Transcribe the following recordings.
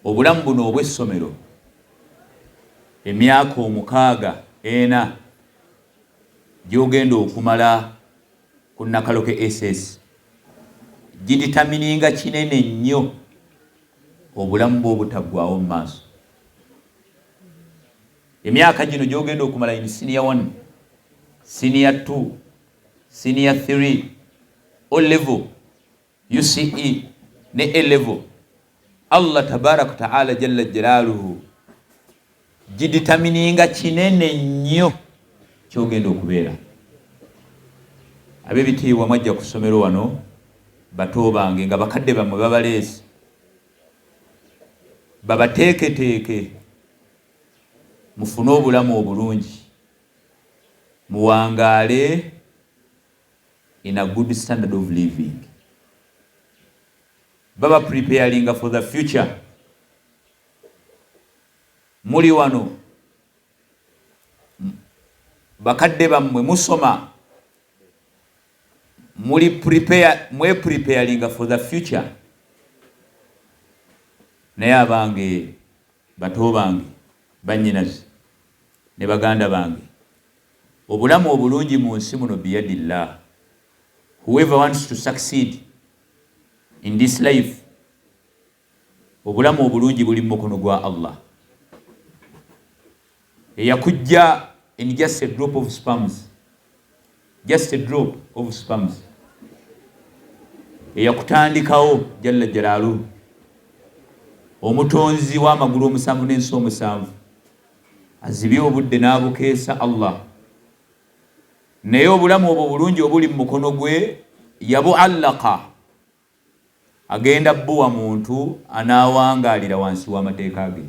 obulamu buno obw'essomero emyaka 6 gy'ogenda okumala ku Nakaloke SS giditamininga kinene nnyo obulamu bwo obutaggwaawo mu maaso. Emyaka gino gy'ogenda okumala in senior 1, senior 2, senior 3, O level, UCE ne A level, Allah tabaraka ta'ala jalla jalaluhu giditamininga kinene nnyo kyogenda okubeera. Ab'ebitiibwa mwajja ku ssomero wano bato bange nga bakadde bammwe babaleese babateeketeeke mufune obulamu obulungi muwangaale in a good standard of living. Baba preparing for the future. Muli wano bakadde bammwe musoma muli preparing for the future. Naye abange bato bange bannyinaze ne baganda bange obulamu obulungi mu nsi muno biyadillah. Whoever wants to succeed in this life, obulamu obulungi buli mu mukono gwa Allah. Eyakujja in just a drop of sperms, just a drop of sperms, eyakutandikawo jalla jalaaluhu, omutonzi w'amagulu 7 n'ensi 7, azibye obudde n'abukeesa Allah. Naye obulamu obwo bulungi obuli mu mukono gwe yabuallaka, agenda bbuwa muntu anaawangaalira wansi w'amateeka ge.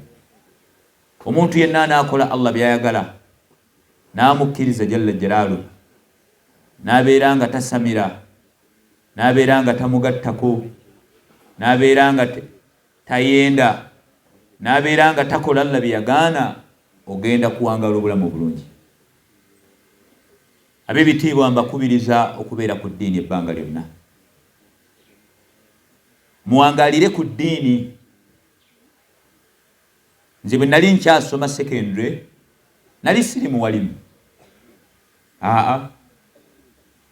Omuntu yenna anaakola Allah by'ayagala n'amukkiriza jalla jalaaluhu, n'abeera nga tasamira, n'abeera nga tamugattako, n'abeera nga tayenda, n'abeera nga takola Allah bye yagaana, ogenda kuwangaala obulamu obulungi. Ab'ebitiibwa mbakubiriza okubeera ku ddiini ebbanga lyonna. Muwangaalire ku ddiini. Nze bwe nali nkyasoma secondary nali siri muwalimu.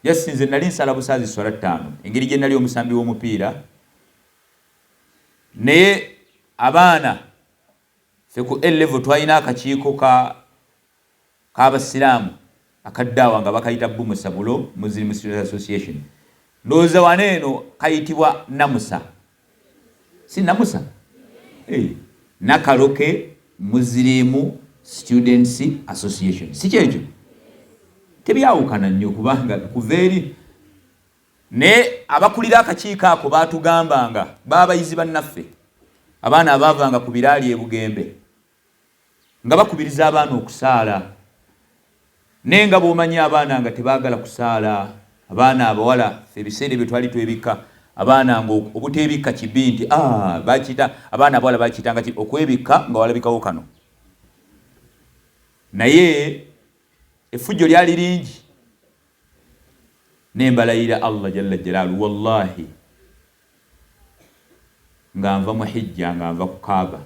Yes, nze nali nsala busaazi swala 5 engeri gye nali omusambi w'omupiira. Naye abaana ffe ku A level twalina akakiiko k'abasiraamu akaddaawa nga bakayita Bumusa Bulo Muslim Students Association. Ndowooza waneeno kayitibwa Namusa. Si Namusa? Nakaloke Muslim Students Association. Si kyekyo? Tebyawukana nnyo kubanga kuva eri. Ne abakulira akakiiko ako baatugambanga baabayizi bannaffe abaana abaavanga ku biraali e Bugembe nga bakubiriza abaana okusaala. Naye nga bw'omanyi abaana nga tebaagala kusaala, abaana abawala ebiseera bye twali twebikka abaana nga obuteebikka kibi nti bakiyita abaana abawala bakiyitanga okwebikka nga walabikawo kano. Naye effujjo lyali lingi. Nembalayira Allah jalla jalaaluhu wallahi nga nva mu hijja nga nva ku Kaaba,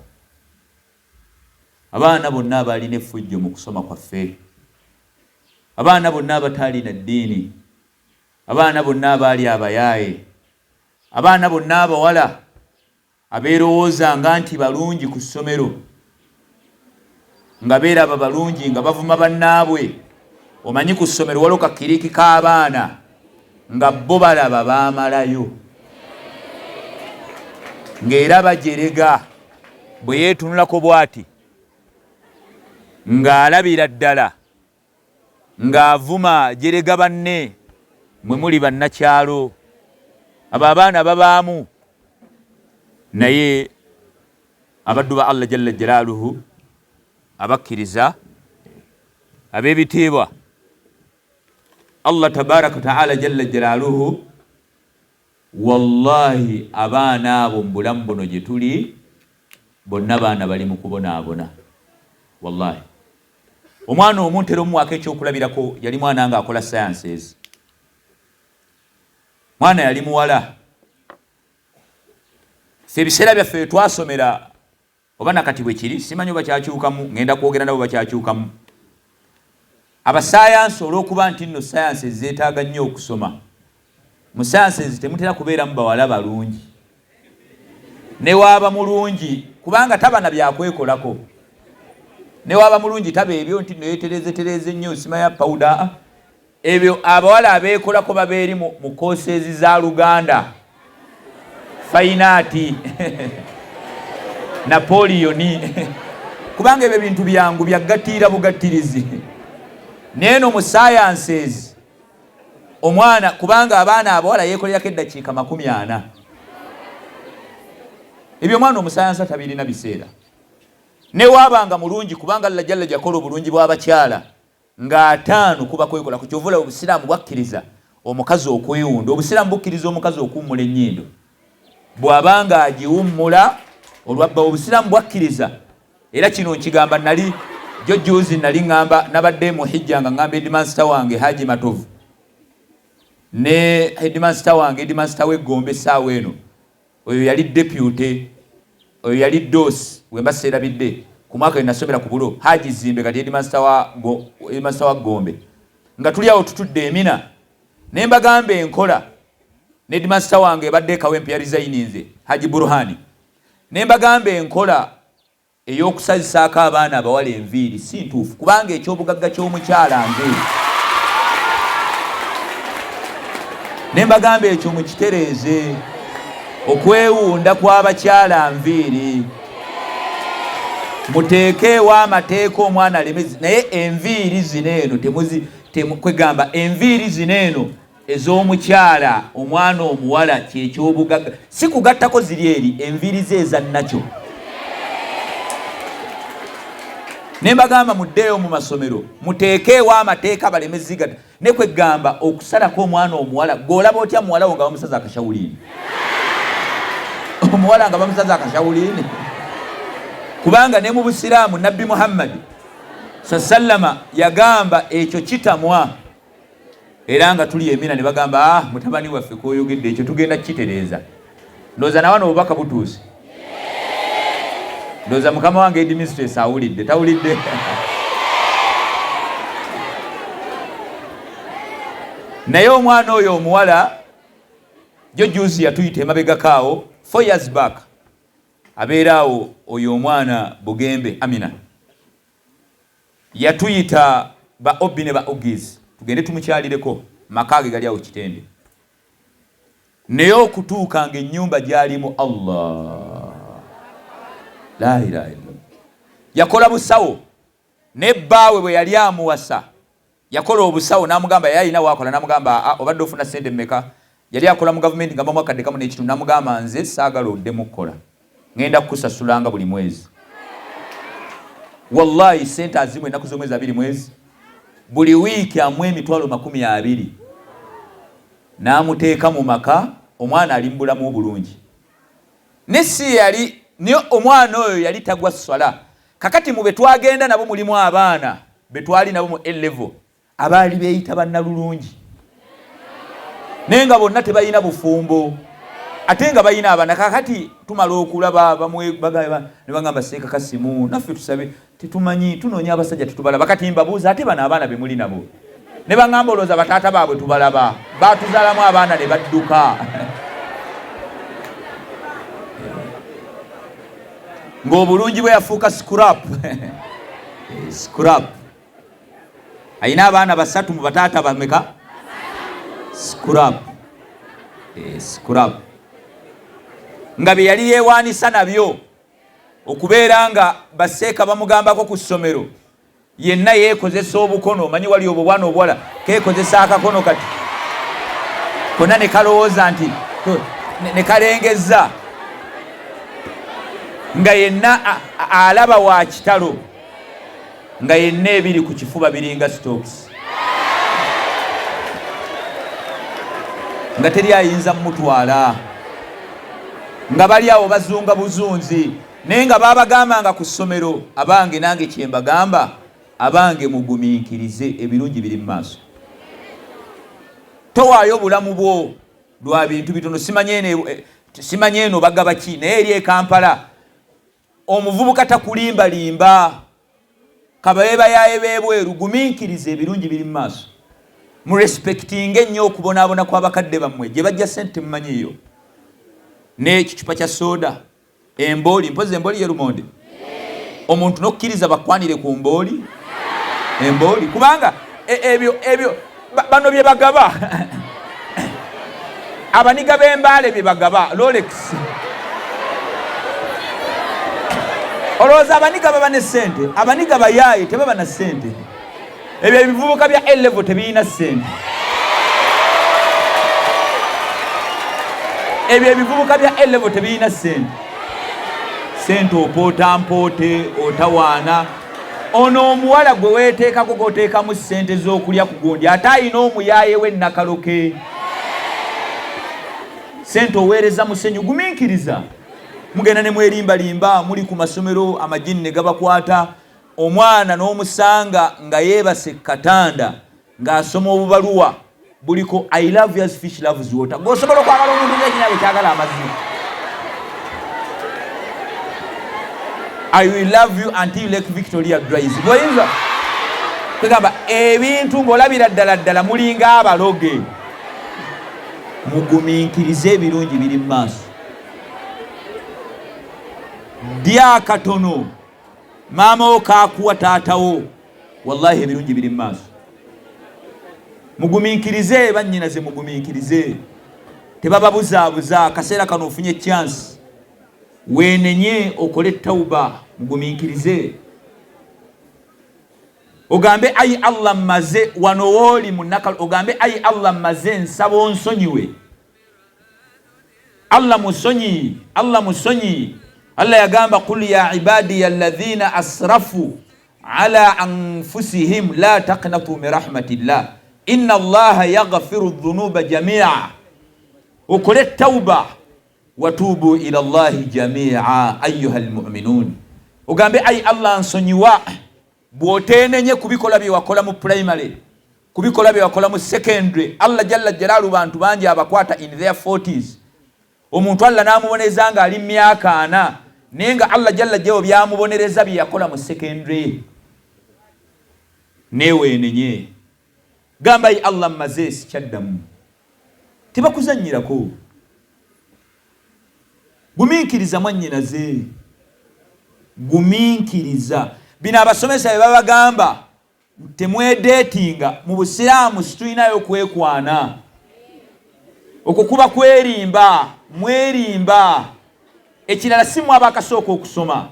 abaana bonna abalina effujjo mu kusoma kwaffe, abaana bonna abataalina ddiini, abaana bonna abaali abayaaye, abaana bonna abawala abeerowoozanga nti balungi ku ssomero nga beeraba balungi nga bavuma bannaabwe. Omanyi ku ssomero waliwo kakiriiki k'abaana nga bo balaba baamalayo, ng'era bajerega bwe yeetunulako bw'ati ng'alabira ddala ng'avuma jerega banne, mwe muli bannakyalo, abo abaana babaamu. Naye abaddu ba Allah jalla jalaaluhu abakkiriza ab'ebitiibwa Allah tabaraka ta'ala jalla jalaaluhu, wallahi abaana abo mu bulamu buno gye tuli bonna baana bali mu kubonaabona. Wallahi omwana omuntu era omuwaako ekyokulabirako yali mwana nga akola sciences. Mwana yali muwala. Ffe ebiseera byaffe twasomera oba nakati bwe kiri simanyi bakyakyukamu ngenda kwogera nabo bakyakyukamu abasayansi olw'okuba nti nno sayansi zeetaaga nnyo okusoma mu sayansi temutera kubeeramu bawala balungi ne waaba mulungi kubanga taba na byakwekolako ne waaba mulungi taba ebyo nti neyeterezetereze nnyo sima ya pawuda ebyo abawala abeekolako babeeri mu koosezi za Luganda fainaati Napoleoni kubanga ebyo bintu byangu byagatiira bugattirizi neno mu sciences omwana kubanga abaana abawala yeekolerako eddakiika 40 ebyo omwana omusayansa tabirina biseera ne waabanga mulungi kubanga Allah jalla jakola obulungi bw'abakyala nga 5 kuba kwekola ku kyovula obusiraamu bwakkiriza omukazi okwewunda obusiraamu bukkiriza omukazi okuwummula ennyindo bw'abanga agiwummula olwabba obusiraamu bwakkiriza era kino nkigamba nali jojjuzi nali ngamba nabadde mu hijja nga ngamba headmaster wange Haji Matovu ne headmaster wange headmaster w'Egombe saawa eno oyo yali deputy oyo yali dosi wemba serabidde ku mwaka nasomera ku bulo Haji Zimbe kati headmaster wa Gombe nga tuli awo tutudde Emina ne mbagambe enkola ne headmaster wange badde kawempe ya resigninze Haji Burhani ne mbagambe enkola ey'okusazisaako abaana abawala enviiri si ntuufu kubanga ekyobugagga ky'omukyala nviiri ne mbagambe ekyo mukitereeze okwewunda kw'abakyala nviiri muteekeewo amateeka omwana alemezi naye enviiri zino eno kwegamba enviiri zino eno ez'omukyala omwana omuwala kyekyobugagga si kugattako ziri eri enviiri ze ezannakyo ne mbagamba muddeeyo mu masomero muteekeewo amateeka balemezi gatta ne kwegamba okusalako omwana omuwala gw'olaba otya muwala wo nga bamusaza akashawuliini omuwala nga bamusaza akashawuliini kubanga ne mu busiraamu nabbi Muhammad sallama yagamba ekyo kitamwa era nga tuli Emina ne bagamba mutabani waffe koyogedde ekyo tugenda kitereeza ndowooza na wano obubaka butuuse ndowooza mukama wange headmistress awulidde tawulidde naye omwana oyo omuwala jojjuusi yatuyita emabegakaawo 4 years back abeeraawo oyo omwana Bugembe Amina yatuyita ba Obi ne ba Ogies tugende tumukyalireko makaage gali awo Kitende naye okutuuka nga ennyumba gyalimu Allah la ilaha illallah yakola busawo ne bbaawe bwe yali amuwasa yakola obusawo n'amugamba yalina waakola n'amugamba obadde ofuna sente mmeka yali akola mu gavumenti nga mwakadde kamu n'ekitundu n'amugamba nze saagala oddemu kukola ngenda kukusasulanga buli mwezi wallahi sente azimwe ennaku z'omwezi 2 mwezi buli wiiki amwe emitwalo 20 n'amuteeka mu maka omwana ali mu bulamu obulungi ne si yali niyo omwana oyo yali tagwa swala kakati mu betwagenda nabo mulimu abaana betwali nabo mu level abaali beeyita bannalulungi naye nga bonna tebalina bufumbo ate nga balina abaana kakati tumala okulaba bamwe bagaba ne bagamba seeka kasimu naffe tusabe tetumanyi tunoonya abasajja tetubalaba kati mbabuuza ate bano abaana be muli nabo ne bagamba olowooza bataata baabwe tubalaba baatuzaalamu abaana ne badduka ng'obulungi bwe yafuuka scrap scrap ayina abaana 3 mu bataata bameka scrap scrap nga bye yali yeewaanisa nabyo okubeera nga baseeka bamugambako ku ssomero yenna yeekozesa obukono omanyi wali obwo bwana obuwala keekozesa akakono kati konna ne kalowooza nti ne kalengezza nga yenna alaba wa kitalo nga yenna ebiri ku kifuba biringa stocks nga teri ayinza mutwala nga bali awo bazunga buzunzi naye nga babagambanga ku ssomero abange nange kyembagamba abange mugumiikirize ebirungi biri mu maaso towaayo obulamu bwo lwa bintu bitono simanye eno bagaba ki naye eri e Kampala omuvubuka takulimba limba kabaeba yaye bebweru guminkirize ebirungi biri mu maaso mu respecting ennyo okubonaabona kw'abakadde bammwe gye bajja sente mumanyiyo n'ekicupa kya soda embooli mpozi embooli ye Lumonde omuntu n'okkiriza bakwanire ku mbooli embooli kubanga ebyo bano bye bagaba abaniga b'embaale bye bagaba Rolex olowooza abaniga baba ne ssente abaniga bayaaye tebaba na ssente ebyo ebivubuka bya A-level tebirina ssente ebyo ebivubuka bya A-level tebirina ssente ssente opoota mpoote otawaana ono omuwala gwe weeteekako goteekamu ssente z'okulya ku gundi ate ayina omuyaaye we nakaloke ssente oweereza musenyu guminkiriza mugenda ne mwerimbalimba muli ku masomero amajini ne gabakwata omwana n'omusanga nga yeebase katanda ng'asoma obubaluwa buliko I love you as fish loves water g'osobola okwagala omuntu ng'ekinyago kyagala amazzi I will love you until Lake Victoria dries bw'oyinza kwegamba ebintu ng'olabira ddala mulinga abaloge muguminkirize ebirungi biri mu maaso dya katono maama wo kaakuwa taatawo wallahi ebirungi biri mu maaso muguminkirize bannyinaze muguminkirize tebababuzaabuza akaseera kano ofunye chance weenenye okole tawuba muguminkirize ogambe ayi Allah mmaze wano wooli munaka ogambe ayi Allah mmaze nsaba onsonyiwe Allah musonyi Allah yagamba qul ya ibadiya alladhina asrafu ala anfusihim la taqnatu min rahmatillah inna Allaha yaghfiru dhunuba jami'a okole tawba watubu ila Allahi jami'a ayyuha almu'minun ogambe ayi Allah nsonyiwa bw'oteenenye kubikola bye wakola mu primary kubikola bye wakola mu secondary Allah jalla jalaalu bantu bangi abakwata in their 40s omuntu Allah n'amuboneza nga ali myaka 4 nenga Allah jalla jeo byamubonereza bye yakola mu secondary neweenenye gamba yi Allah mmaze sikyaddamu tebakuzannyirako guminkiriza mwannyinaze guminkiriza bino abasomesa bye babagamba temwedeetinga mu busiraamu situlinayo kwekwana okukuba kwerimba mwerimba ekirala simu abakasooka okusoma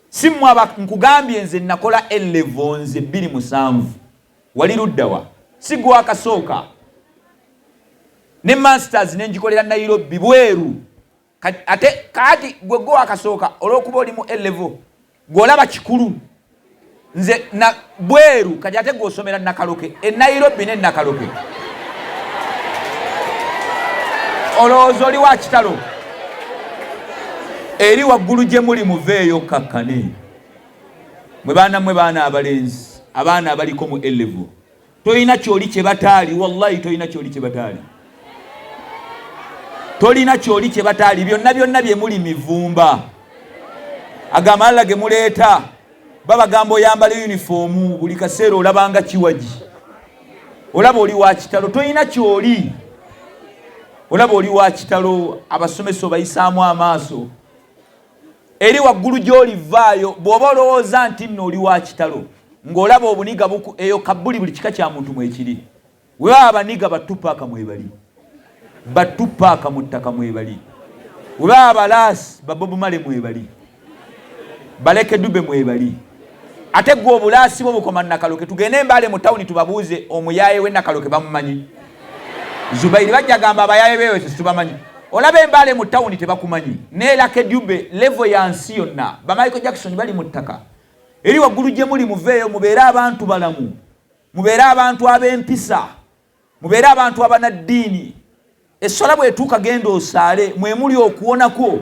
simu nkugambye nze nakola A-level nze 27 wali luddawa sigwa akasooka ne masters nenjikolera Nairobi bweru ate kati gwe go akasooka olwokuba oli mu A-level golaba kikulu nze na bweru kati ate gwosomera nakaloke Nairobi ne nakaloke olowooza oli wa kitalo eri waggulu gye muli muveeyo kakkane mwe baana abalenzi abaana abaliko mu A-level toyina kyoli kye bataali wallahi toyina kyoli kye bataali tolina kyoli kye bataali byonna bye muli mivumba agamba Allah ge muleeta babagamba oyambala uniform buli kaseera olabanga kiwaji olaba oli wa kitalo toyina kyoli olaba oli wa kitalo abasomesa bayisaamu amaaso eri waggulu gy'olivaayo bw'oba olowooza nti nno oli wa kitalo ng'olaba obuniga buku eyo kabbuli buli kika kya muntu mwekiri we baba abaniga batupaaka mwebali batupaaka mu ttaka mwebali we baba abalaasi babobumale mwebali baleke dube mwebali ate gwe obulaasi bwo bukoma nakaloke tugende embaale mu tawuni tubabuuze omuyaaye we nakaloke bamumanyi Zubairi bajja gamba abayaaye bewe tetubamanyi olaba embaale mu tawuni tebakumanyi ne Lake Dube level ya nsi yonna ba Michael Jackson bali mu ttaka eri waggulu gye muli muveeyo mubeere abantu balamu mubeere abantu ab'empisa mubeere abantu abanaddiini essola bw'etuuka genda osaale mwe muli okuwonako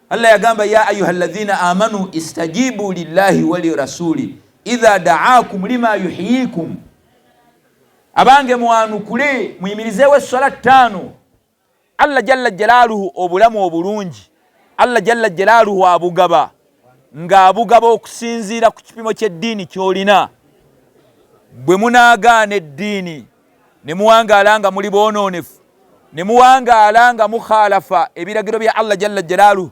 Allah yagamba ya ayuha alladhina amanu istajibu lillahi wa lirasuli idha da'akum lima yuhyikum abange mwanukule muyimirizeewo essola 5 Allah jalla jalaaluhu obulamu obulungi Allah jalla jalaaluhu abugaba ng'abugaba okusinziira ku kipimo ky'eddiini ky'olina. Bwe munaagaana eddiini ne muwangaala nga muli boonoonefu, ne muwangaala nga mukhalafa ebiragiro bya Allah jalla jalaaluhu,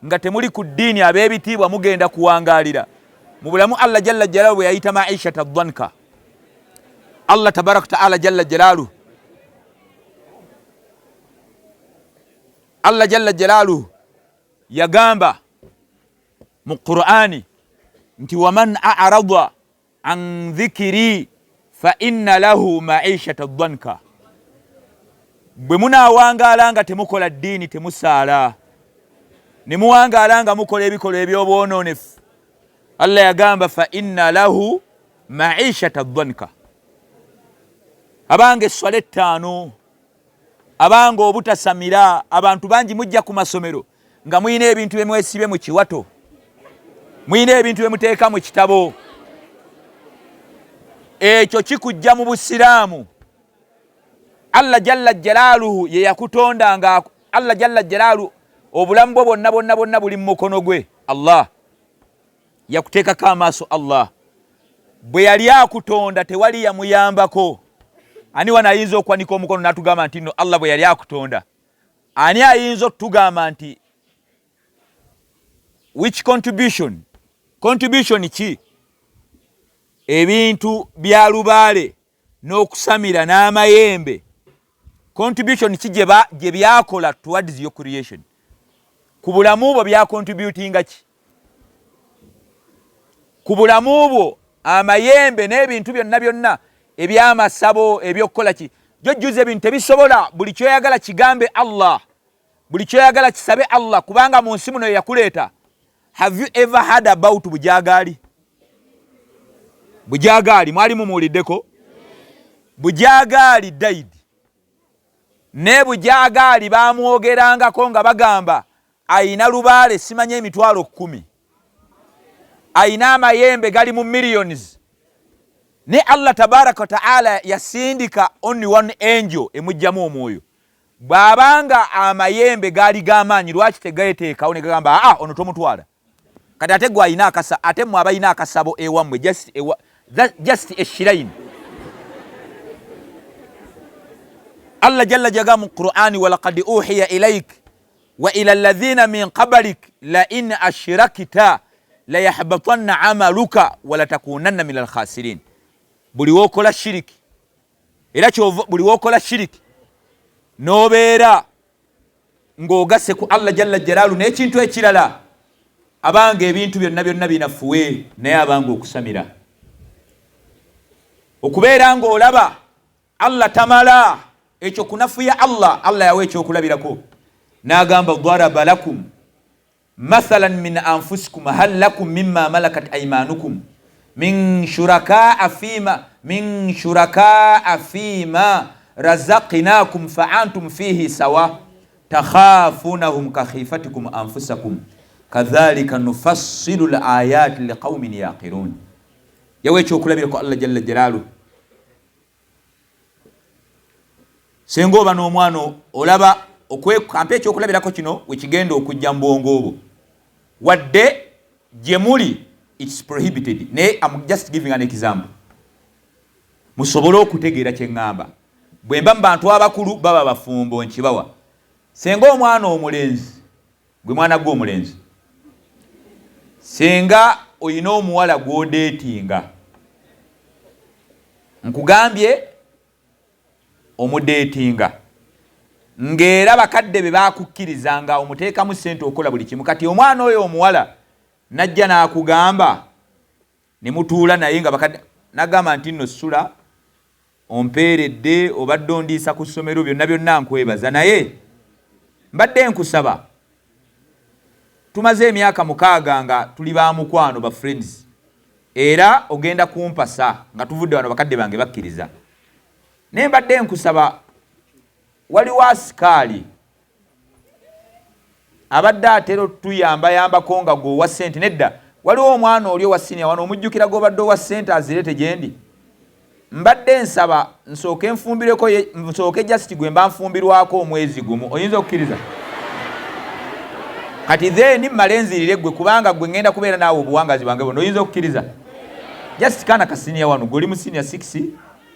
nga temuli ku ddiini, ab'ebitiibwa mugenda kuwangaalira. Mu bulamu Allah jalla jalaaluhu bwe yayita maishata dhanka, Allah tabaraka ta'ala jalla jalaaluhu, Allah jalla jalaaluhu yagamba mu Qur'ani nti waman a'rada an dhikri fa inna lahu maishata dhanka. Bwe munaawangaala nga temukola ddiini, temusaala, ne muwangaala nga mukola ebikolwa eby'obwonoonefu, Allah yagamba fa inna lahu maishata dhanka. Abanga esswala ettaano, abanga obutasamira, abantu bangi mujja ku masomero nga muyina ebintu bye mwesibye mu kiwato, muyina ebintu bye muteeka mu kitabo. Ekyo kikujja mu Busiraamu. Allah jalla jalaaluhu ye yakutonda, nga Allah jalla jalaaluhu obulamu bwo bonna bonna bonna buli mu mukono gwe. Allah yakuteekako amaaso. Allah bwe yali akutonda tewali yamuyambako. Ani wano ayinza okwanika omukono n'atugamba nti no Allah bwe yali akutonda? Ani ayinza okutugamba nti which contribution ki? Ebintu bya lubaale n'okusamira n'amayembe, contribution ki gye byakola towards your creation? Ku bulamu bwo bya contributinga ki? Ku bulamu bwo amayembe n'ebintu byonna byonna ebyamasabo ebyokukola ki? Jojjuza ebintu tebisobola. Buli kyoyagala kigambe Allah, buli kyoyagala kisabe Allah, kubanga mu nsi muno yakuleeta. Have you ever heard about Bujagali? Bujagali mwali mumuwuliddeko? Bujagali died. Ne Bujagali bamwogerangako nga bagamba ayina lubaale simanye emitwalo 10, ayina amayembe gali mu millions. Ne Allah tabaraka wa ta'ala yasindika only one angel emujjamu omwoyo. Bwabanga amayembe gali g'amaanyi, lwaki tegayeteekawo ne gagamba ono tomutwala? Kati ate gwe ayina akasa, ate mmwe abayina akasabo ewammwe, just eshiraini. Allah jalla jaga mu Qur'ani walaqad uhiya ilaik wa ila alladhina min qablik la in ashrakta la yahbatanna amaluka wa la takunanna minal khasirin. Buli wokola shiriki, era kyova buli wokola shiriki nobeera ng'ogase ku Allah jalla jalaalu n'ekintu ekirala, abanga ebintu byonna byonna binafuwe, naye abanga okusamira, okubeera ng'olaba Allah tamala ekyo kunafuya Allah yawe ekyokulabirako. N'agamba daraba lakum mathalan min anfusikum hal lakum mimma malakat aymanukum min shurakaa fima razaqnakum fa antum fihi sawa takhafunahum ka khifatikum anfusakum kadhalika nufassilu al-ayati liqaumin yaqilun. Yawe ekyokulabirako Allah jalla jalaaluhu. Senga oba n'omwana olaba okwekkampa ekyokulabirako kino wekigenda okujja mu bwongo obwo, wadde gye muli it's prohibited. Naye I'm just giving an example, musobole okutegeera kye ŋŋamba. Bwe mba mu bantu abakulu baba bafumbo nkibawa. Senga omwana omulenzi, gwe mwana gw'omulenzi, senga oyina omuwala gw'odeetinga, nkugambye omudeetinga, ng'era bakadde be baakukkirizanga omuteekamu ssente okola buli kimu. Kati omwana oyo omuwala najja n'akugamba, ne mutuula naye nga bakadde nagamba nti nno ssula ompeeredde, obadde ondiisa ku ssomero, byonna byonna nkwebaza, naye mbadde nkusaba, tumaze emyaka 6 nga tuli ba mukwano ba friends, era ogenda kumpasa nga tuvudde wano bakadde bange bakkiriza. Naye mbadde nkusaba, waliwo asikaali abadde atera tuyambayambako nga gwe owa ssente. Nedda, waliwo omwana oli owa siniya wano omujjukira g'obadde owa ssente azirete gye ndi. Mbadde nsaba nsooke nfumbireko, nsooke just gwe mba nfumbirwako omwezi gumu. Oyinza okukkiriza? kati then malenzirire gwe kubanga gwe ngenda kubeera naawe obuwangazi bwange bono oyinza okukkiriza just kana kasiniya wano goli mu senior 6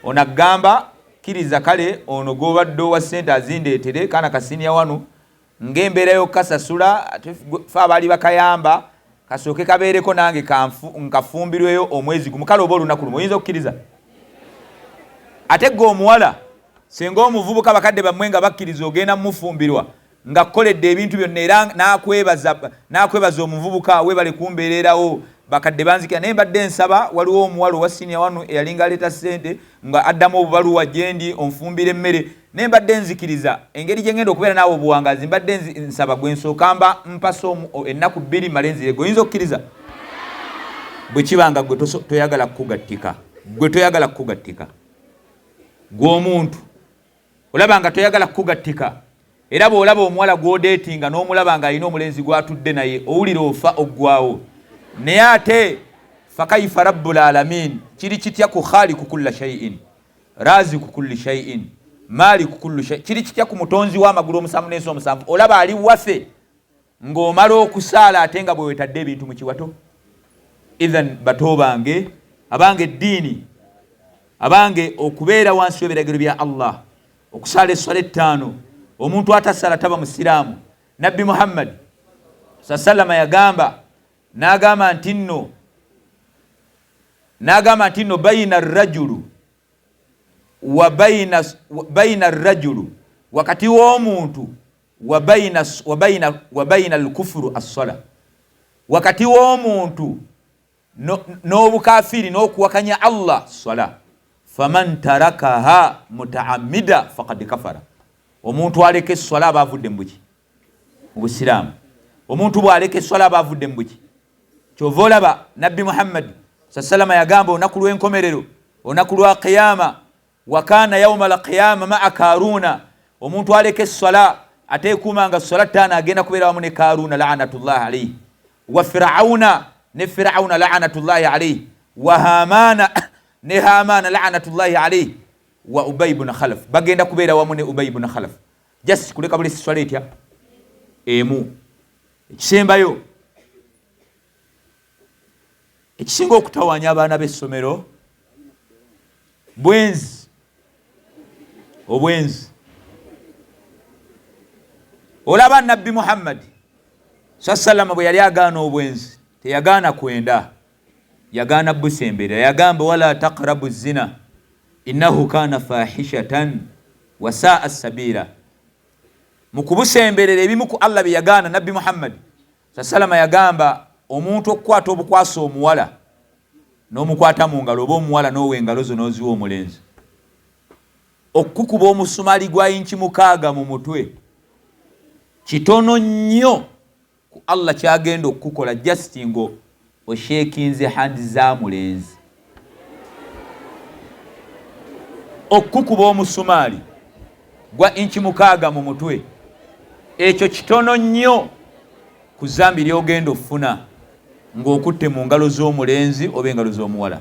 onagamba kiriza kale ono gobadde wa sente azindeetere kana kasiniya wano ng'embeera y'okukasasula fe abaali bakayamba kasooke kabeereko nange nkafumbirweyo omwezi gumu kale oba olunaku lumu oyinza okukkiriza ate gwe omuwala senga omuvubuka bakadde bammwe nga bakkiriza ogenda mumufumbirwa nga kkoledde ebintu byonna era nakwebaza omuvubuka webale kumbeererawo bakadde banzikira naye mbadde nsaba waliwo omuwala owa siniya wano eyalinga aleeta ssente nga addamu obubaluwa gyendi onfumbira emmere naye mbadde nzikiriza engeri gye ngenda okubeera naawe obuwangazi mbadde nsaba gwe nsooka mba mpasa ennaku 2 malenzire gwe oyinza okukkiriza bwe kibanga gwe toyagala kukugattika gwe toyagala kukugattika gwe omuntu olaba nga toyagala kukugattika era bw'olaba omuwala gw'odeetinga n'omulaba nga alina omulenzi gw'atudde naye owulira ofa oggwawo naye ate fakaifa rabbul alamin kiri kitya ku khaliku kulla shay'in raziku kulli shay'in maliku kulli shay kiri kitya ku mutonzi w'amagulu omusanvu n'ensi omusanvu olaba ali waffe ng'omala okusaala ate nga bwe wetadde ebintu mu kiwato idhan bato bange abange eddiini abange okubeera wansi w'ebiragiro bya Allah okusaala esswala 5 omuntu atasala taba musiraamu nabbi Muhammad sallama yagamba n'agamba nti nno bayina rajulu wa bayina rajulu wakati w'omuntu wa bayina alkufuru as-sala wakati w'omuntu n'obukafiri n'okuwakanya Allah sala faman tarakaha mutaamida faqad kafara omuntu aleka esswala aba avudde mu buki mu busiraamu omuntu bw'aleka esswala aba avudde mu buki kyova olaba nabbi Muhammad sallama yagamba olunaku lw'enkomerero olunaku lwa qiyama wa kaana yawma alqiyama maa karuuna omuntu aleka esswala ateekuumanga esswala 5 agenda kubeera wamu ne karuuna laanatullahi alayhi wa firawuna ne firawuna laanatullahi alayhi wa hamana ne hamana laanatullahi alayhi wa Ubay ibn Khalaf bagenda kubeera wamu ne Ubay ibn Khalaf just kuleka buli esswala etya emu ekisembayo ekisinga okutawaanya abaana b'essomero bwenzi obwenzi olaba nabbi Muhammad sallama bwe yali agaana obwenzi teyagaana kwenda yagaana busembera yagamba wala taqrabu zina innahu kana fahishatan wa saa sabila mukubusemberera ebimu ku Allah biyagaana nabbi Muhammad sallama yagamba omuntu okukwata obukwasa omuwala n'omukwata mu ngalo oba omuwala n'owa engalo zo n'oziwa omulenzi okukuba omusumaali gwa inchi 6 mu mutwe kitono nnyo ku Allah kyagenda okukola just ngo oshekinze handi za mulenzi okukuba omusumaali gwa inchi 6 mu mutwe ekyo kitono nnyo ku zambi lyogenda ofuna ng'okutte mu ngalo z'omulenzi oba engalo z'omuwala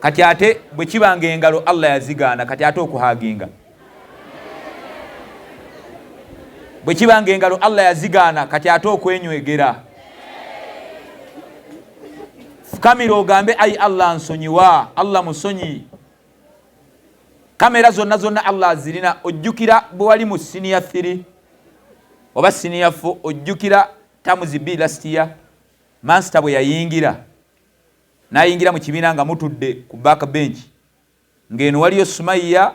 kati ate bwe kibanga engalo Allah yazigaana kati ate okuhaginga bwe kibanga engalo Allah yazigaana kati ate okwenywegera fukamira ogambe ayi Allah nsonyiwa Allah musonyi kamera zonna Allah azirina ojjukira bwe wali mu senior 3 oba senior 4 ojjukira tamuzi B last year master bwe yayingira nayingira mu kibiina nga mutudde ku back bench ng'eno waliyo Sumaiya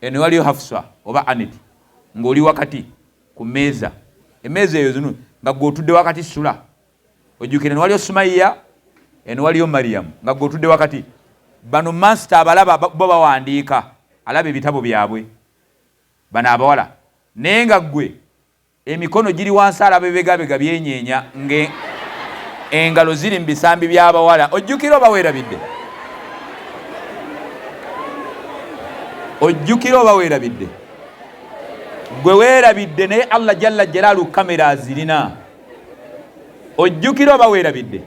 eno waliyo Hafsa oba Anet ng'oli wakati ku meeza emeeza eyo zino nga gw'otudde wakati sula ojjukira eno waliyo Sumaiya eno waliyo Mariam nga gw'otudde wakati bano master abalaba bo bawandiika alaba ebitabo byabwe bano abawala naye nga ggwe emikono giri wansi alaba ebibegabega byenyeenya engalo ziri mu bisambi by'abawala ojjukira oba weerabidde ojjukira oba weerabidde gwe weerabidde naye Allah jalla jalaalu kamera azirina ojjukira oba weerabidde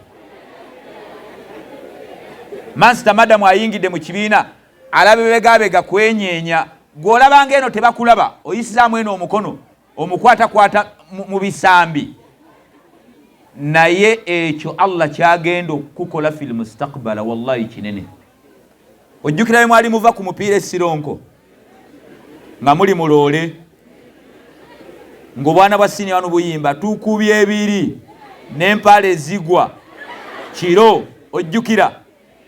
master madamu ayingidde mu kibiina alaba ebibegabega kwenyeenya gw'olabanga eno tebakulaba oyisizaamu eno omukono omukwatakwata mu bisambi naye ekyo Allah kyagenda okukola fil mustaqbala wallahi kinene. Ojjukira bwe mwali muva ku mupiira esironko nga muli muloole ng'obwana bwa siniya wano buyimba tukubye ebiri n'empale zigwa kiro, ojjukira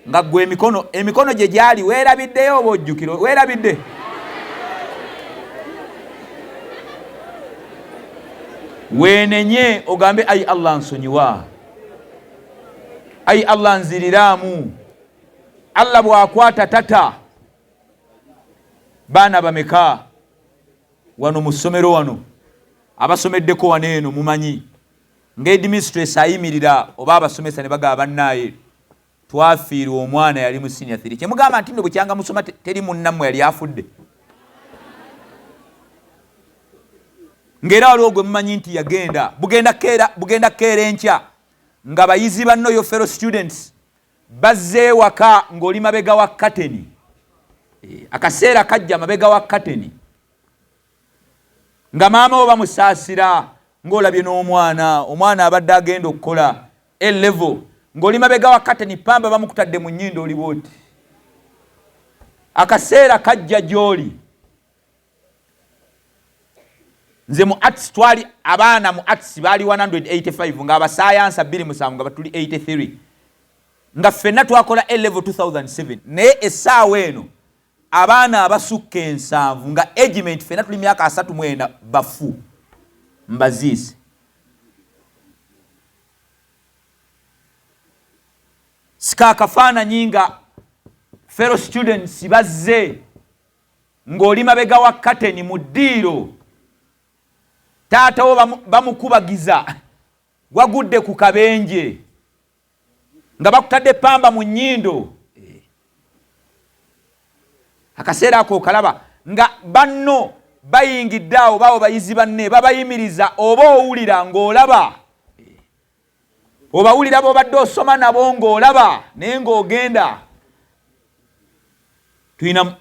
nga gwe emikono gye gyali weerabiddeyo oba ojjukira weerabidde? Weenenye ogambe ayi Allah nsonyiwa, ayi Allah nziriraamu. Allah bw'akwata tata baana bameka wano mu ssomero wano abasomeddeko wano eno mumanyi ng'edimistres ayimirira oba abasomesa ne bagaba bannaaye twafiirwa omwana yali mu senior 3 kyemugamba nti nno bukyanga musoma teri munnammwe yali afudde ng'era waliwo gwe mumanyi nti yagenda bugenda keera enkya nga bayizi bannoyo fellow students bazze waka ng'oli mabega wa kateni. Akaseera kajja mabega wa kateni nga maama we bamusaasira ng'olabye n'omwana abadde agenda okukola A-level ng'oli mabega wa kateni pamba bamukutadde mu nnyindo oli bwoti. Akaseera kajja gy'oli. Nze mu arts twali abaana mu arts baali 185 nga abasayansa 27 nga batuli 83 nga ffenna twakola A-level 2007 naye essaawa eno abaana abasukka 7 nga egiment ffenna tuli myaka 39 bafu mbaziise. Sika akafaananyi nga fellow students bazze ng'oli mabega wa kateni mu ddiiro taata wo bamukubagiza wagudde ku kabenje nga bakutadde pamba mu nnyindo. Akaseera ako okalaba nga banno bayingidde awo bawo bayizi banne babayimiriza oba owulira ng'olaba obawulira b'obadde osoma nabo ng'olaba naye ng'ogenda. Tulina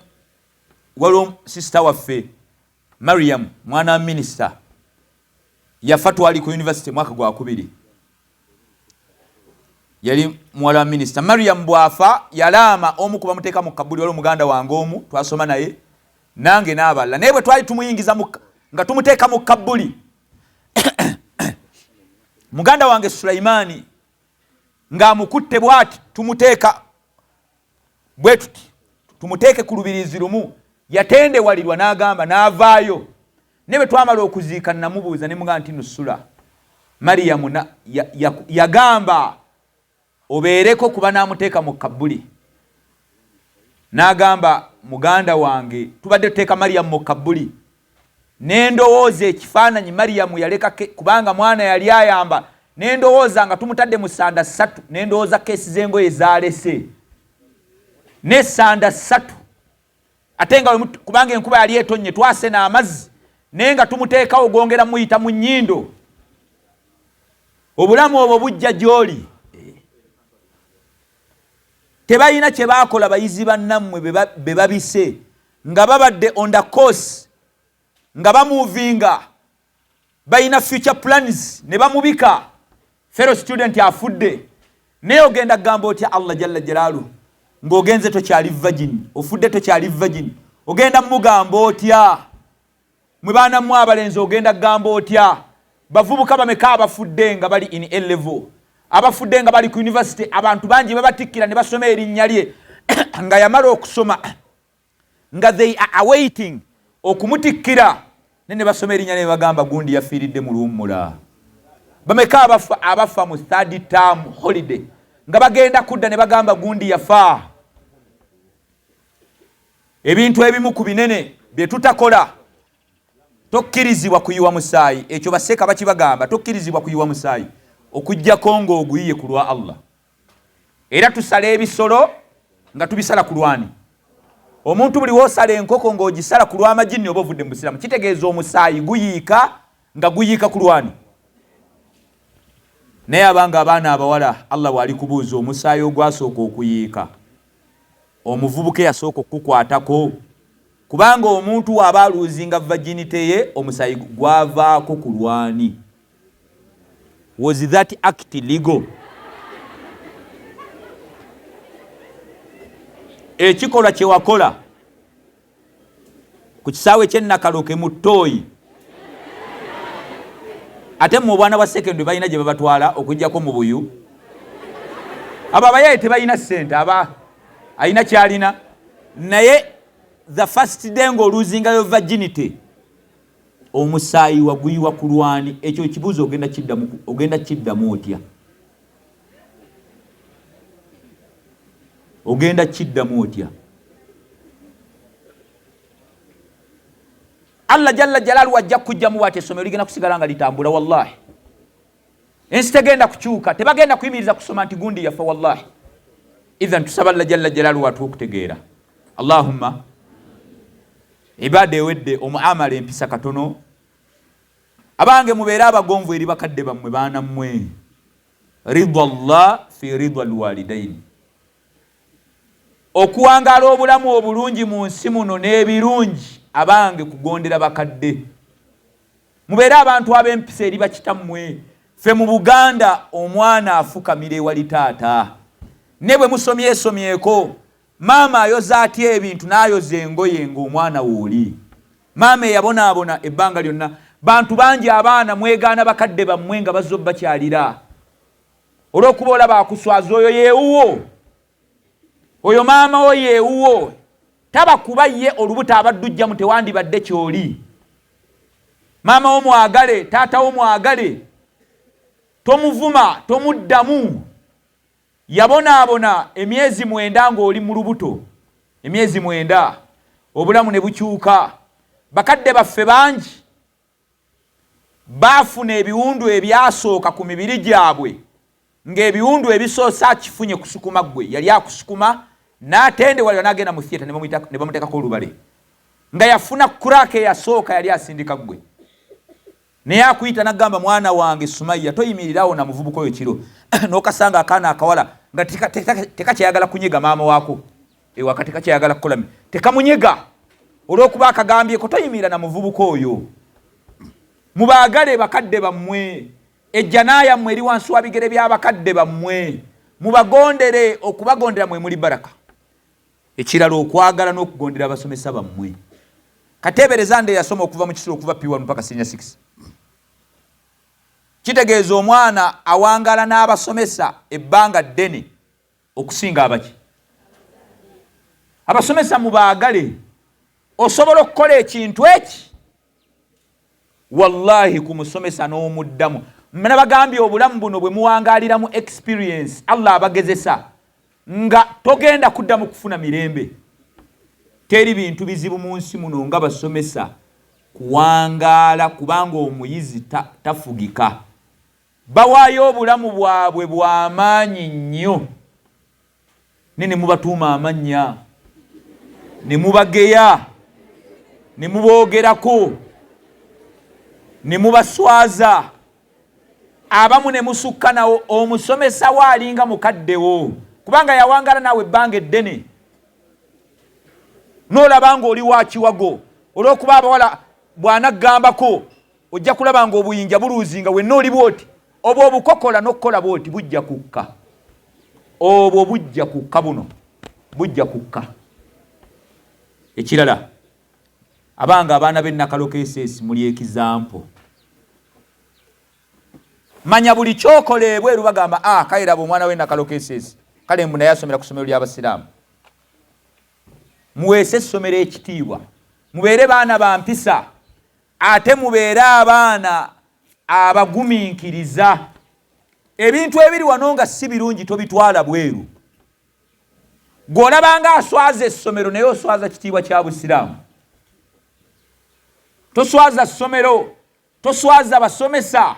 waliwo sisita waffe Mariam mwana wa minisita yafa twali ku university mwaka gwa 2 yali muwala wa minisita. Mariam bwafa yalaama omu kuba muteeka mu kabuli waliwo muganda wange omu twasoma naye nange n'abalala naye bwe twali tumuyingiza nga tumuteeka mu kabuli muganda wange Sulaimaani ng'amukutte bw'ati tumuteeka bwe tuti tumuteeke ku lubirizi lumu yatendewalirwa n'agamba n'avaayo. Ne bwe twamala okuziika namubuuza ne mugamba nti Nusula Mariyamu yagamba obeereko kuba n'amuteeka mu kabuli. N'agamba muganda wange tubadde tuteeka Mariyamu mu kabuli n'endowooza ekifaananyi Mariyamu yaleka kubanga mwana yali ayamba n'endowooza nga tumutadde mu ssanda 3 n'endowooza keesi z'engoye zaalese n'essanda 3 ate nga kubanga enkuba yali etonnye twase n'amazzi naye nga tumuteekawo gwongera muyita mu nnyindo. Obulamu obwo bujja gy'oli. Tebalina kye baakola bayizi bannammwe be babise nga babadde on the course nga bamuvinga balina future plans ne bamubika fellow student afudde naye ogenda gamba otya Allah jalla jalaalu ng'ogenze tokyali virgin ofudde tokyali virgin ogenda mugamba otya mwe baana mmwe abalenzi ogenda gamba otya bavubuka bameka abafudde nga bali in A-level abafudde nga bali ku university abantu bangi babatikkira ne basoma erinnya lye nga yamala okusoma nga they are awaiting okumutikkira ne basoma erinnya ne bagamba gundi yafiiridde mu luwummula. Bameka abafa mu 3rd term holiday nga bagenda kudda ne bagamba gundi yafa. Ebintu ebimu ku binene bye tutakola tokkirizibwa kuyiwa musaayi. Ekyo baseeka bakibagamba tokkirizibwa kuyiwa musaayi okujjako ng'oguyiye ku lwa Allah. Era tusala ebisolo nga tubisala ku lwani. Omuntu buli wosala enkoko ng'ogisala ku lw'amajini oba ovudde mu Busiraamu kitegeeza omusaayi guyiika nga guyiika ku lwani. Naye abanga abaana abawala Allah bw'ali kubuuza omusaayi ogwasooka okuyiika omuvubuka yasooka okukwatako kubanga omuntu aba luzinga virginity ye omusayi gwavaako ku lwani. Was that act legal? Ekikolwa kye wakola ku kisaawe ky'Ennakaloke mu Ttooyi, ate mu bwana bwa secondary balina gye babatwala okujjako mu Buyu. Abo abayaye tebalina ssente, aba alina kyalina, naye the first day ng'oluzingayo virginity omusaayi waguyiwa ku lwani. Ekyo ekibuuzo ogenda kiddamu otya? Ogenda kiddamu otya? Allah jalla jalaalu wajja kujjamu bw'ati essomero ligenda kusigala nga litambula. Wallahi ensi tegenda kukyuka, tebagenda kuyimiriza kusoma nti gundi yafa. Wallahi idhan tusaba Allah jalla jalaalu watu okutegeera. Allahumma ibada ewedde, omuamala empisa katono. Abange mubeere abagonvu eri bakadde bammwe, baana mmwe. Ridwa Allah fi ridwa alwalidaini, okuwangaala obulamu obulungi mu nsi muno n'ebirungi. Abange kugondera bakadde, mubeere abantu ab'empisa eri bakitammwe. Ffe mu Buganda omwana afukamira ewali taata, ne bwe musomyesomyeko. Maama ayoza atya ebintu n'ayoza engoye ng'omwana wooli. Maama eyabonaabona ebbanga lyonna. Bantu bangi abaana mwegaana bakadde bammwe nga bazze bakyalira. Olw'okuba olaba akuswaza, oyo yeewuwo, oyo maama wo yeewuwo. Tabakuba ye olubuta abaddujjamu tewandibadde kyoli. Maama wo mwagale, taata wo mwagale, tomuvuma, tomuddamu. Yabonaabona emyezi 9 ng'oli mu lubuto, emyezi 9 obulamu ne bukyuka. Bakadde baffe bangi baafuna ebiwundu ebyasooka ku mibiri gyabwe, ng'ebiwundu ebisoosa kifunye kusukuma gwe. Yali akusukuma n'atendewalira n'agenda mu theatre ne bamuteekako olubale, nga yafuna kuraka eyasooka yali asindika gwe. Naye akuyita n'agamba, mwana wange Sumaiya, toyimirirawo na muvubuka oyo kiro n'okasanga akaana akawala nga tekakyayagala kunyega maama waako ewaka, tekakyayagala kukola, tekamunyega olw'okuba akagambyeko toyimirira na muvubuka oyo. Mubaagale bakadde bammwe, ejjana yammwe eri wansi wa bigere by'abakadde bammwe. Mubagondere, okubagondera mwe muli baraka. Ekirala okwagala n'okugondera abasomesa bammwe. Kateebereza nde yasoma okuva mu kisiro okuva P1 mpaka senior 6. Kitegeeza omwana awangala n'abasomesa ebbanga ddene okusinga abaki. Abasomesa mubaagale. Osobola okukola ekintu eki, wallahi ku musomesa n'omuddamu. Mmene bagambye obulamu buno bwe muwangaaliramu experience, Allah abagezesa nga togenda kuddamu kufuna mirembe. Teri bintu bizibu mu nsi muno nga basomesa kuwangaala, kubanga omuyizi tafugika. Bawaayo obulamu bwabwe bw'amaanyi nnyo. Ne mubatuuma amannya, ne mubageya, ne muboogerako, ne mubaswaza, abamu ne musukka nawo. Omusomesa waalinga mukaddewo, kubanga yawangala naawe ebbanga eddene. N'olaba ng'oli wa kiwago, olw'okuba abawala bw'anaggambako ojja kulaba ng'obuyinja buluuzinga, wenna oli bw'oti. Obwo obukokola n'okukola bw'oti bujja kukka. Obwo bujja kukka, buno bujja kukka. Ekirala, abanga abaana b'Ennakaloke SS muli ekizampo. Manya buli kyokola ebweru bagamba, kayiraba omwana w'Ennakaloke SS, kale mbu naye asomera ku ssomero ly'Abasiraamu. Muweese essomero ekitiibwa, mubeere baana ba mpisa, ate mubeere abaana abagumiikiriza. Ebintu ebiri wano nga si birungi tobitwala bweru. Gw'olabanga aswaza essomero naye oswaza kitiibwa kya Busiraamu. Toswaza ssomero, toswaza basomesa,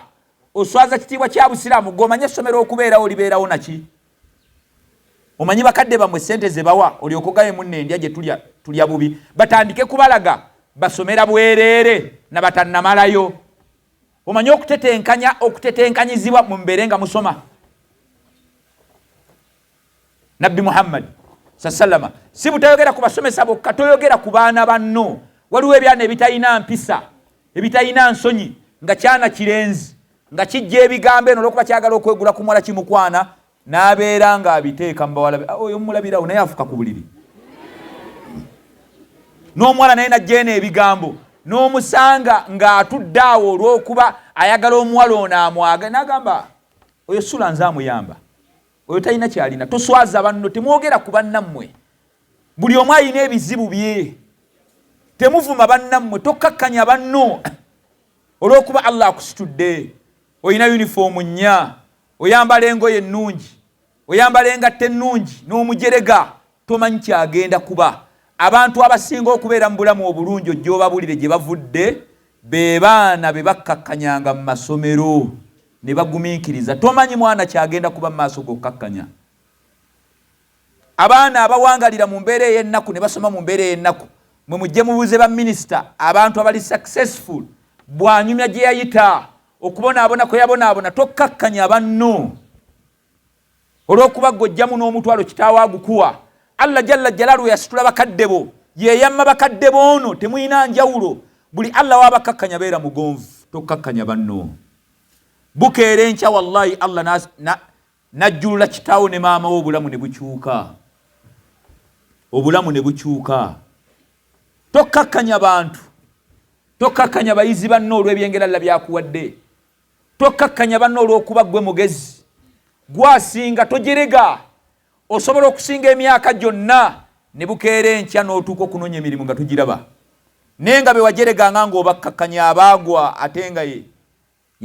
oswaza kitiibwa kya Busiraamu. Gw'omanye essomero okubeerawo libeerawo naki? Omanyi bakadde bammwe ssente ze bawa olyoka ogaye munnendya gye tulya bubi, batandike kubalaga basomera bwereere na batannamalayo. Omanyi okutetenkanyizibwa mu mbeere nga musoma. Nabbi Muhammad sallama si butayogera ku basomesa bokka, toyogera ku baana banno. Waliwo ebyana ebitalina mpisa, ebitalina nsonyi, nga kyana kirenzi, nga kijja ebigambo eno olwokuba kyagala okwegula ku muwala kimukwana, n'abeera ng'abiteeka mu bawala be. Oyo mumulabirawo naye afuka ku buliri. N'omuwala naye najja eno ebigambo, n'omusanga ng'atudde awo olw'okuba ayagala omuwala ono amwaga, n'agamba oyo sula nze amuyamba, oyo talina kyalina. Toswaza banno, temwogera ku bannammwe. Buli omu alina ebizibu bye, temuvuma bannammwe, tokkakkanya banno olw'okuba Allah akusitudde. Oyina yunifoomu nnya, oyambala engoye ennungi, oyambala engatte ennungi n'omujerega, tomanyi kyagenda kuba. Abantu abasinga okubeera mu bulamu obulungi ojja obabulire gye bavudde, be baana be bakkakkanyanga mu masomero ne bagumiikiriza. Tomanyi mwana kyagenda kuba mu maaso g'okkakkanya. Abaana abawangalira mu mbeera ey'ennaku ne basoma mu mbeera ey'ennaku, mwe mujje mubuuze ba minisita, abantu abali successful, bwanyumya gye yayita, okubonaabona kwe yabonaabona, tokkakkanya banno olw'okuba ggojjamu n'omutwalo kitaawo agukuwa. Allah jalla jalaaluhu yasitula bakadde bo, yeyamma bakadde boono, temuyina njawulo. Buli Allah wabakkakkanya beera mugonvu, tokkakkanya banno. Bukeera enkya wallahi Allah najjulula kitaawo ne maama we, obulamu ne bukyuka, obulamu ne bukyuka. Tokkakkanya bantu, tokkakkanya bayizi banno olw'ebyengera Allah byakuwadde, tokkakkanya banno olw'okuba gwe mugezi, gwasinga tojerega. Osobola okusinga emyaka gyonna ne bukeera enkya n'otuuka okunoonya emirimu nga tugiraba, naye nga be wajereganga ng'obakkakkanya abaagwa ate nga ye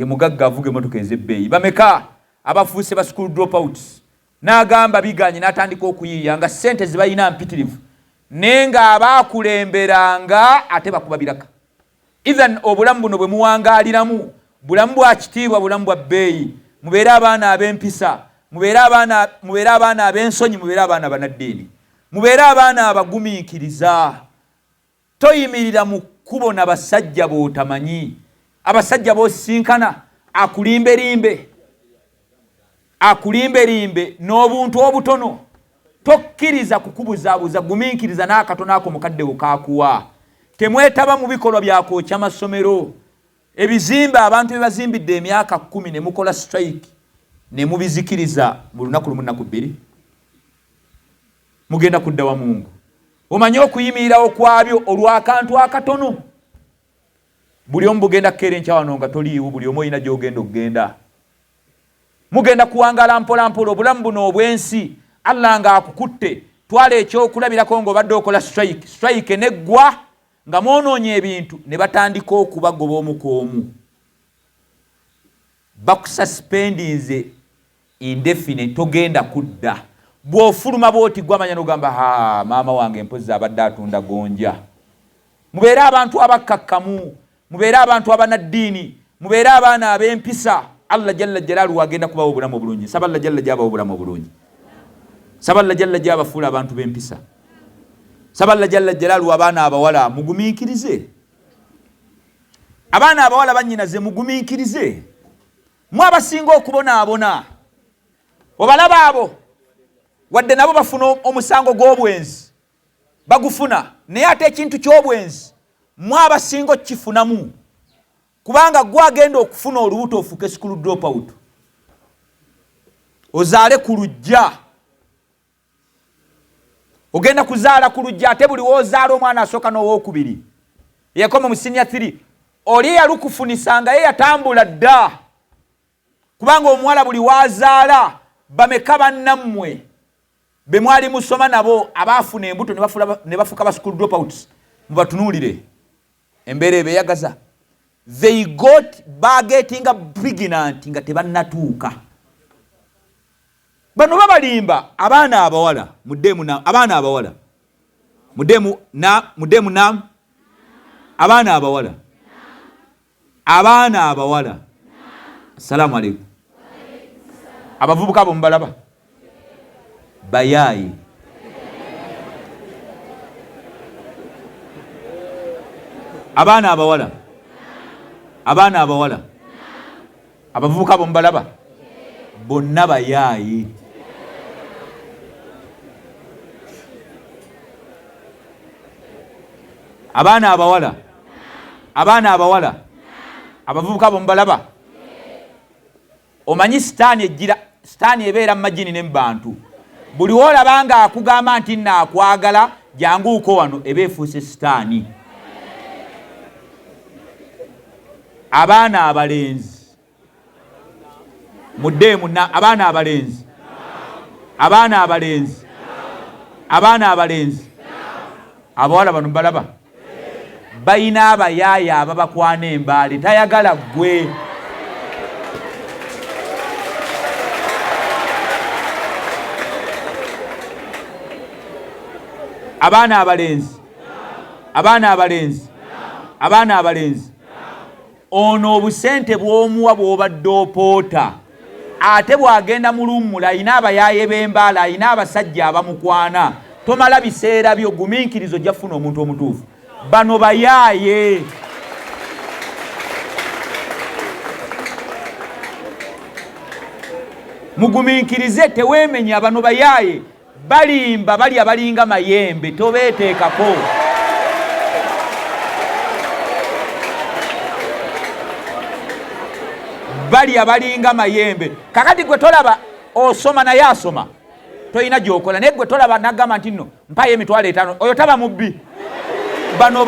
mugagga avuga emmotoka ez'ebbeeyi. Bameka abafuuse ba school dropouts, n'agamba biganye n'atandika okuyiiya nga ssente zibalina mpitirivu, naye nga abaakulemberanga ate bakuba biraka. Ithan obulamu buno bwe muwangaaliramu, bulamu bwa kitiibwa, bulamu bwa bbeeyi. Mubeere abaana ab'empisa, mubeere abaana ab'ensonyi, mubeere abaana banaddiini, mubeere abaana abagumiikiriza. Toyimirira mu kkubo na basajja b'otamanyi, abasajja b'osinkana akulimberimbe n'obuntu obutono. Tokkiriza kukubuzaabuza, gumiikiriza n'akatono ako mukadde wo kaakuwa. Temwetaba mu bikolwa byakwokya masomero, ebizimbe abantu bye bazimbidde emyaka 10 ne mukola strike ne mubizikiriza mu lunaku lumu nnaku bbiri, mugenda kudda wa Mungu. Omanye okuyimirirawo kwabyo olw'akantu akatono. Buli omu bugenda kukeera enkya wano nga toliiwo, buli omu olina gy'ogenda okugenda. Mugenda kuwangala mpola mpola obulamu buno obw'ensi. Allah ng'akukutte, twala ekyokulabirako ng'obadde okola strike neggwa nga mwonoonye ebintu, ne batandika okubagoba omu ku omu. Bakususpendinze indefinite, togenda kudda. Bw'ofuluma bw'oti gwamanya n'ogamba maama wange mpozi abadde atunda gonja. Mubeere abantu abakkakkamu, mubeere abantu abanaddiini, mubeere abaana ab'empisa. Allah jalla jalaaluhu agenda kubawa obulamu obulungi. Saba Allah jalla jabawa obulamu obulungi. Saba Allah jalla jabafuula abantu b'empisa. Saba Allah jalla jalaaluhu abaana abawala mugumiikirize. Abaana abawala bannyinaze mugumiikirize. Mu abasinga okubonaabona, obalaba abo wadde nabo bafuna omusango gw'obwenzi, bagufuna, naye ate ekintu ky'obwenzi mu abasinga okifunamu, kubanga gwagenda okufuna olubuto ofuuke school dropout, ozaale ku lujja. Ogenda kuzaala ku lujja, ate buli woozaala omwana asooka n'owookubiri eyakoma mu senior 3, oli yalukufunisanga ye yatambula dda, kubanga omuwala buli waazaala bameka bannammwe be mwali musoma nabo abaafuna embuto ne bafuuka ba school dropouts, mubatunuulire embeera ebeeyagaza. They got getting pregnant nga tebannatuuka. Bano babalimba abaana abawala, muddemu na abaana abawala, muddemu na abaana abawala, abaana abawala. Assalamu alaikum. Abavubuka abo mubalaba bayaayi, abaana abawala, abaana abawala, abavubuka abo mubalaba bonna bayaayi. abaana abawala abavubuka bomubalaba. Omanyi sitaani ebeera mu majini ne mu bantu. Buli wolaba nga akugamba nti naakwagala janguuko wano eba efuuse sitaani. Abaana abalenzi muddeemu, abaana abalenzi abawala bano balaba bayina abayaaya ababakwana embaale, tayagala ggwe. Abaana abalenzi ono obusente bw'omuwa bw'obadde opoota, ate bw'agenda mu lummula ayina abayaaye b'embaala, ayina abasajja abamukwana, tomala biseera byo, gumiikirizo ojja kufuna omuntu omutuufu. Bano bayaaye. Mugumiikirize, teweemenya. Bano bayaaye balimba, bali abalinga mayembe, tobeeteekako. Bali abalinga mayembe. Kakati gwe tolaba osoma naye asoma, toyina gyokola, naye gwe tolaba nagamba nti nno mpayo emitwalo 5, oyo taba mubbi. Bano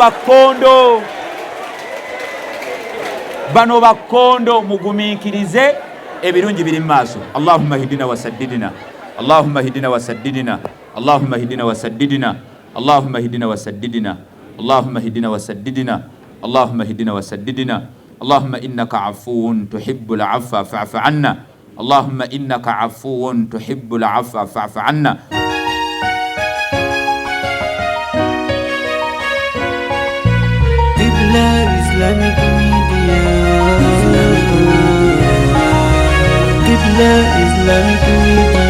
bakondo, mugumiikirize, ebirungi biri mu maaso. Allahumma hidina wasaddidina, Allahumma hidina wasaddidina, Allahumma hidina wasaddidina, Allahumma hidina wasaddidina, Allahumma hidina wasaddidina, Allahumma hidina wasaddidina. اللهم إنك عفو تحب العفو فاعف عنا. اللهم إنك عفو تحب العفو فاعف عنا. Qibla Islamic Media. Qibla Islamic Media.